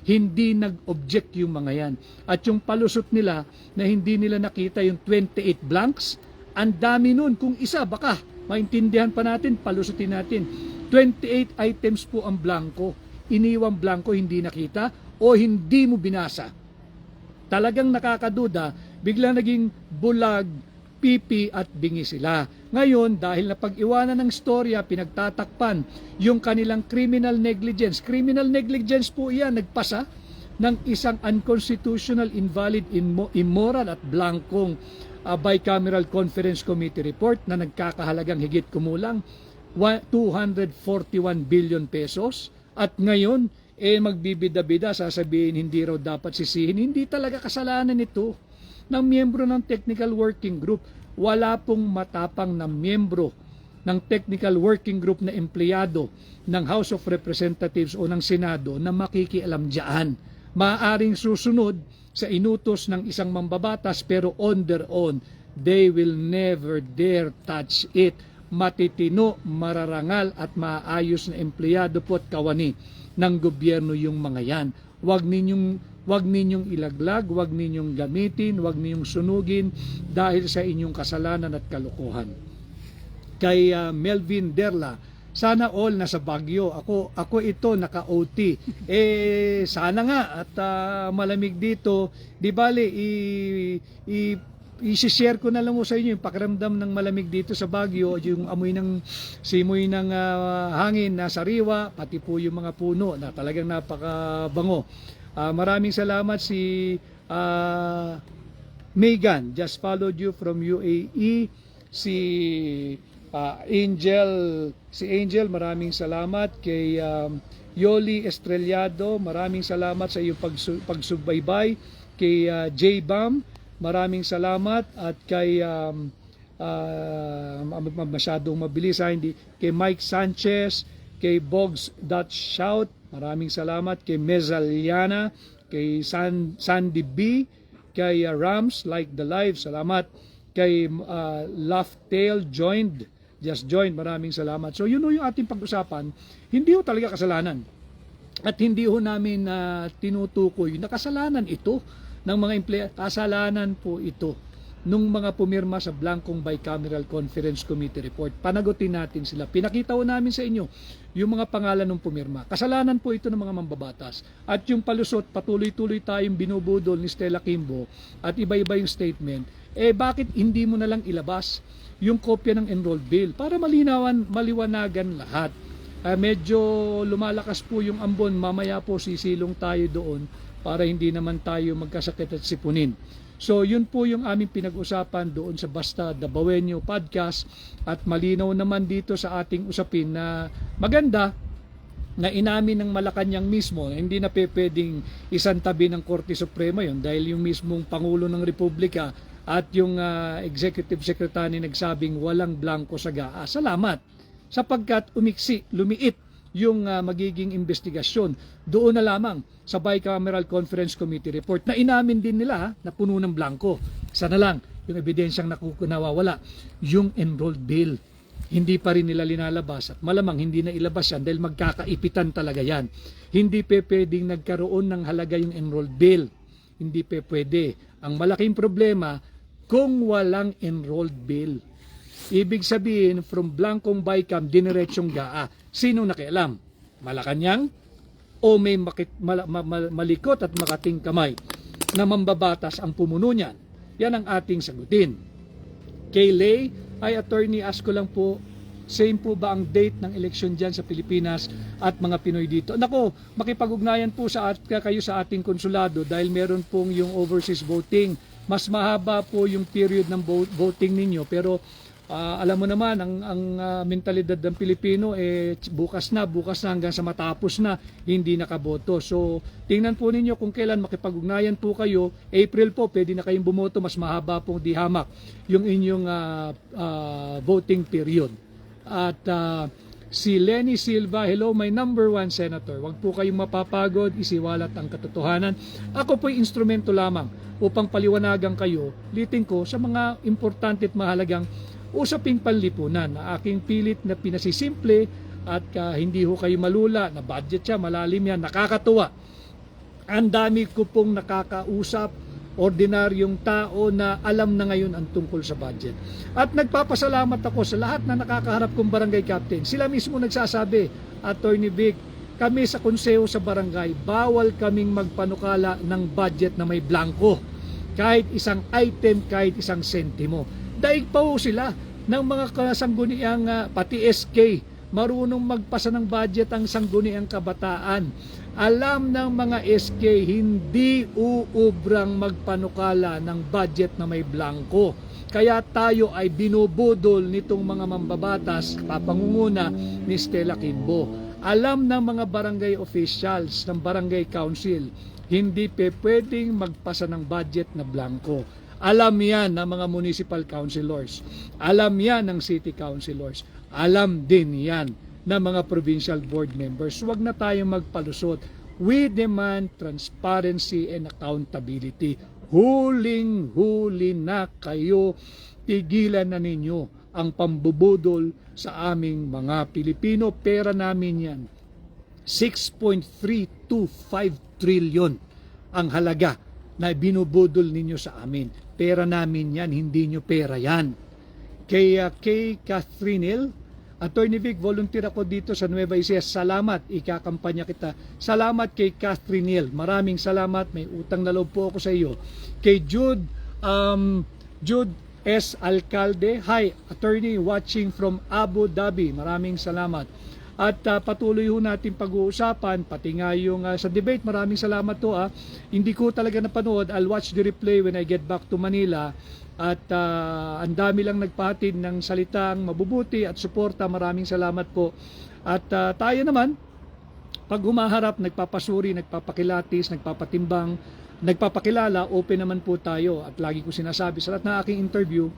Hindi nag-object yung mga yan. At yung palusot nila na hindi nila nakita yung 28 blanks, ang dami nun. Kung isa, baka maintindihan pa natin, palusutin natin. 28 items po ang blanco. Iniwang blanco, hindi nakita o hindi mo binasa. Talagang nakakaduda, biglang naging bulag, pipi at bingi sila. Ngayon, dahil na pag-iwanan ng storya, pinagtatakpan yung kanilang criminal negligence. Criminal negligence po iyan, nagpasa ng isang unconstitutional, invalid, immoral at blankong bicameral conference committee report na nagkakahalagang higit kumulang 241 billion pesos. At ngayon, magbibida-bida, sasabihin hindi raw dapat sisihin. Hindi talaga kasalanan ito ng miyembro ng technical working group. Wala pong matapang na miyembro ng technical working group na empleyado ng House of Representatives o ng Senado na makikialam dyan. Maaaring susunod sa inutos ng isang mambabatas pero on their own, they will never dare touch it. Matitino, mararangal at maayos na empleyado po at kawani ng gobyerno yung mga yan. Huwag ninyong ilaglag, huwag ninyong gamitin, huwag ninyong sunugin dahil sa inyong kasalanan at kalokohan. Kay Melvin Derla, sana all nasa Baguio. Ako ito naka-OT. Sana nga at malamig dito. Di bale, i-share ko na lang mo sa inyo yung pakiramdam ng malamig dito sa Baguio, yung simoy ng hangin na sariwa, pati po yung mga puno na talagang napakabango. Maraming salamat si Megan, just followed you from UAE. Si Angel, maraming salamat. Kay Yoli Estrellado, maraming salamat sa iyong pagsubaybay. Kay J-Bam, maraming salamat. At kay masyadong mabilis hindi. Kay Mike Sanchez, kay Bogs.shout, maraming salamat. Kay Mezaliana, kay Sandy B, kay Rams Like the Live, salamat. Kay Laughtail just joined, maraming salamat. So yun yung ating pag-usapan. Hindi ho talaga kasalanan. At hindi ho namin tinutukoy na kasalanan ito ng mga empleyado. Kasalanan po ito nung mga pumirma sa Blancong Bicameral Conference Committee report. Panagutin natin sila. Pinakita ho namin sa inyo yung mga pangalan ng pumirma. Kasalanan po ito ng mga mambabatas. At yung palusot, patuloy-tuloy tayong binubudol ni Stella Kimbo at iba-iba yung statement. Bakit hindi mo na lang ilabas yung kopya ng enrolled bill para maliwanagan lahat? Medyo lumalakas po yung ambon, mamaya po sisilong tayo doon para hindi naman tayo magkasakit at sipunin. So yun po yung aming pinag-usapan doon sa Basta Dabawenyo podcast, at malinaw naman dito sa ating usapin na maganda na inamin ng Malacanang mismo, hindi na pwedeng isantabi ng Korte Suprema yon dahil yung mismong Pangulo ng Republika at yung Executive Secretary nagsabing walang blanco sa GAA. Salamat sapagkat lumiit yung magiging investigasyon doon na lamang sa Bicameral Conference Committee report na inamin din nila na puno ng blanco. Isa na lang yung ebidensyang nawawala, yung enrolled bill. Hindi pa rin nila linalabas at malamang hindi na ilabas yan dahil magkakaipitan talaga yan. Hindi pwedeng nagkaroon ng halaga yung enrolled bill. Hindi pwede. Ang malaking problema kung walang enrolled bill. Ibig sabihin, from Blancong Bicam, diniretsyong GAA. Sino nakialam? Malacanang? O may malikot at makating kamay na mambabatas ang pumuno niyan? Yan ang ating sagutin. Kay Lay, ay attorney, ask ko lang po, same po ba ang date ng eleksyon dyan sa Pilipinas at mga Pinoy dito? Nako, makipag-ugnayan po kayo sa ating konsulado dahil meron pong yung overseas voting. Mas mahaba po yung period ng voting ninyo, pero alam mo naman ang mentalidad ng Pilipino bukas na hanggang sa matapos na hindi nakaboto. So tingnan po ninyo kung kailan makipag-ugnayan po kayo. April po pwede na kayong bumoto, mas mahaba pong dihamak yung inyong voting period. At si Lenny Silva, hello my number one senator. Huwag po kayong mapapagod, isiwalat ang katotohanan. Ako po'y instrumento lamang upang paliwanagan kayo, liting ko sa mga importante at mahalagang usaping panlipunan na aking pilit na pinasisimple at hindi ho kayo malula na budget siya, malalim yan, nakakatuwa. Ang dami ko pong nakakausap ordinaryong tao na alam na ngayon ang tungkol sa budget. At nagpapasalamat ako sa lahat na nakakaharap kong barangay captain. Sila mismo nagsasabi, Attorney Vic, kami sa konseho sa barangay, bawal kaming magpanukala ng budget na may blanco. Kahit isang item, kahit isang sentimo. Daig pa ho sila ng mga kasangguniang pati SK, marunong magpasa ng budget ang sangguniang kabataan. Alam ng mga SK, hindi uubrang magpanukala ng budget na may blanco. Kaya tayo ay binubudol nitong mga mambabatas, papangunguna ni Stella Kimbo. Alam ng mga barangay officials, ng barangay council, hindi pwedeng magpasa ng budget na blanco. Alam yan ng mga municipal councilors. Alam yan ng city councilors. Alam din yan ng mga provincial board members. Huwag na tayong magpalusot. We demand transparency and accountability. Huling-huli na kayo. Tigilan na ninyo ang pambubudol sa aming mga Pilipino. Pera namin yan. 6.325 trillion ang halaga na binubudol ninyo sa amin. Pera namin yan, hindi nyo pera yan. Kay Catherine Hill, Attorney Vic, volunteer ako dito sa Nueva Ecija. Salamat, ikakampanya kita. Salamat kay Catherine Hill. Maraming salamat. May utang na loob po ako sa iyo. Kay Jude S. Alcalde. Hi, attorney watching from Abu Dhabi. Maraming salamat. At patuloy ho natin pag-uusapan, pati nga yung sa debate. Maraming salamat to. Hindi ko talaga napanood. I'll watch the replay when I get back to Manila. At ang dami lang nagpahatid ng salitang mabubuti at suporta. Maraming salamat po. At tayo naman, pag humaharap, nagpapasuri, nagpapakilatis, nagpapatimbang, nagpapakilala, open naman po tayo. At lagi ko sinasabi sa lahat ng aking interview,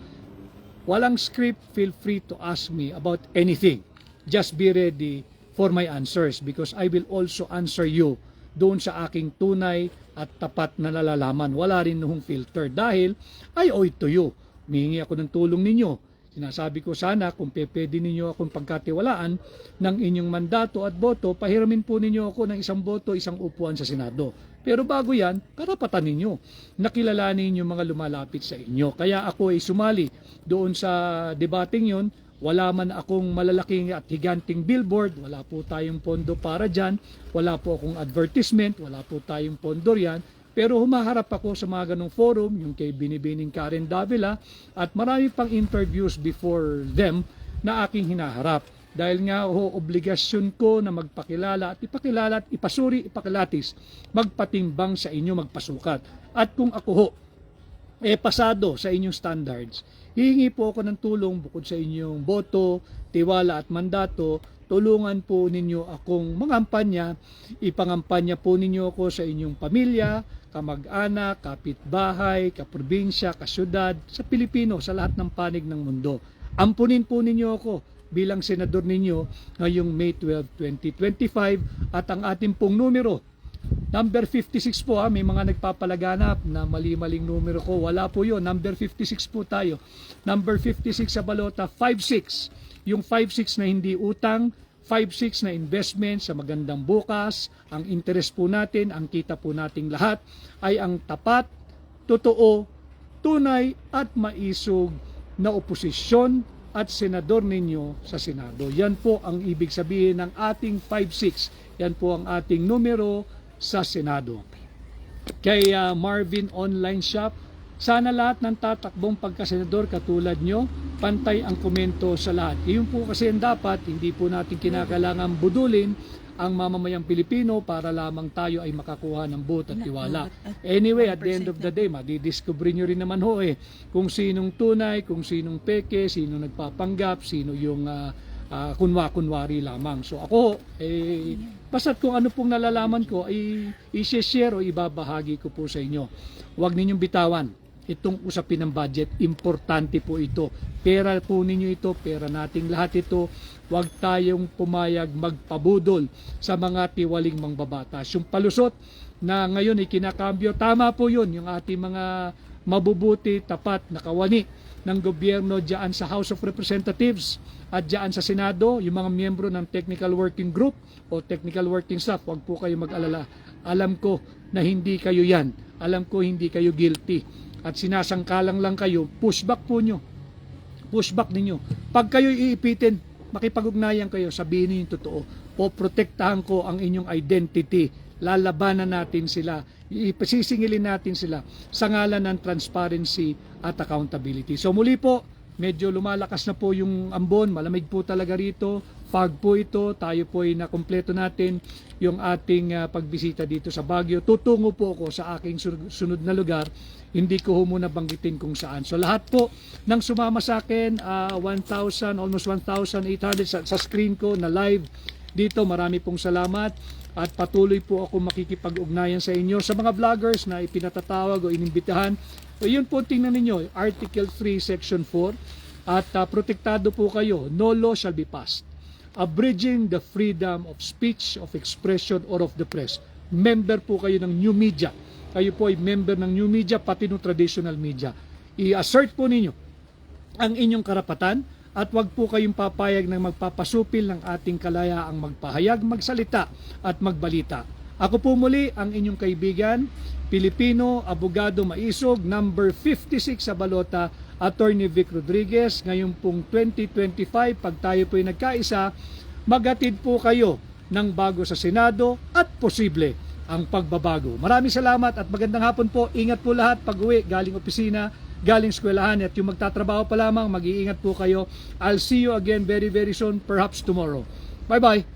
walang script, feel free to ask me about anything. Just be ready for my answers because I will also answer you doon sa aking tunay at tapat na nalalaman. Wala rin nuhong filter dahil I owe it to you. Mihingi ako ng tulong ninyo. Sinasabi ko sana kung pwede ninyo akong pagkatiwalaan ng inyong mandato at boto, pahiramin po ninyo ako ng isang boto, isang upuan sa Senado. Pero bago yan, karapatan ninyo. Nakilalanin yung mga lumalapit sa inyo. Kaya ako ay sumali doon sa debating yon. Wala man akong malalaking at higanting billboard, wala po tayong pondo para dyan, wala po akong advertisement, wala po tayong pondo riyan. Pero humaharap ako sa mga ganong forum, yung kay Binibining Karen Davila, at marami pang interviews before them na aking hinaharap. Dahil nga obligasyon ko na magpakilala at ipasuri, ipakilatis, magpatimbang sa inyo, magpasukat. At kung ako ho, pasado sa inyong standards, hihingi po ako ng tulong bukod sa inyong boto, tiwala at mandato. Tulungan po ninyo akong mangampanya. Ipangampanya po ninyo ako sa inyong pamilya, kamag-anak, kapitbahay, kaprobinsya, kasyudad, sa Pilipino, sa lahat ng panig ng mundo. Ampunin po ninyo ako bilang senador ninyo ngayong May 12, 2025 at ang ating pong numero number 56 po may mga nagpapalaganap na mali-maling numero ko. Wala po yun. Number 56 po tayo. Number 56 sa balota, 56. Yung 56 na hindi utang, 56 na investment sa magandang bukas. Ang interest po natin, ang kita po nating lahat ay ang tapat, totoo, tunay at maisog na oposisyon at senador ninyo sa Senado. Yan po ang ibig sabihin ng ating 56. Yan po ang ating numero sa Senado. Kay Marvin Online Shop, sana lahat ng tatakbong pagkasenador katulad nyo, pantay ang komento sa lahat. Iyon po kasi ang dapat, hindi po natin kinakailangan budulin ang mamamayang Pilipino para lamang tayo ay makakuha ng boto at tiwala. Anyway, at the end of the day, madidiscover nyo rin naman ho kung sinong tunay, kung sinong peke, sino nagpapanggap, sino yung kunwa-kunwari lamang. So ako, basta't kung ano pong nalalaman ko ay i-share o ibabahagi ko po sa inyo. Huwag ninyong bitawan itong usapin ng budget. Importante po ito. Pera po ninyo ito, pera nating lahat ito. Huwag tayong pumayag magpabudol sa mga tiwaling mangbabatas. Yung palusot na ngayon ay kinakambyo, tama po yun. Yung ating mga mabubuti, tapat, nakawani ng gobyerno dyan sa House of Representatives At dyan sa Senado, yung mga miyembro ng Technical Working Group o Technical Working Staff, huwag po kayo mag-alala. Alam ko na hindi kayo yan. Alam ko hindi kayo guilty. At sinasangkalang lang kayo, pushback po nyo. Pushback ninyo. Pag kayo iipitin, makipag-ugnayan kayo, sabihin niyo yung totoo. Poprotektahan ko ang inyong identity. Lalabanan natin sila. Isisingilin natin sila sa ngalan ng transparency at accountability. So muli po, medyo lumalakas na po yung ambon, malamig po talaga rito, fog po ito, tayo po ay nakumpleto natin yung ating pagbisita dito sa Baguio. Tutungo po ako sa aking sunod na lugar, hindi ko muna banggitin kung saan. So lahat po ng sumama sa akin, 1,000, almost 1,800 sa screen ko na live dito, marami pong salamat. At patuloy po ako makikipag-ugnayan sa inyo. Sa mga vloggers na ipinatatawag o inimbitahan, yun po tingnan ninyo, Article 3, Section 4. At protektado po kayo, no law shall be passed abridging the freedom of speech, of expression, or of the press. Member po kayo ng new media. Kayo po ay member ng new media, pati ng traditional media. I-assert po ninyo ang inyong karapatan at wag po kayong papayag ng magpapasupil ng ating kalayaang magpahayag, magsalita at magbalita. Ako po muli ang inyong kaibigan, Pilipino, abogado maisog, number 56 sa balota, Attorney Vic Rodriguez. Ngayon pong 2025, pag tayo po ay nagkaisa, maghatid po kayo ng bago sa Senado at posible ang pagbabago. Maraming salamat at magandang hapon po. Ingat po lahat pag-uwi, galing opisina, galing eskwelahan, at yung magtatrabaho pa lamang, mag-iingat po kayo. I'll see you again very soon, perhaps tomorrow. Bye-bye!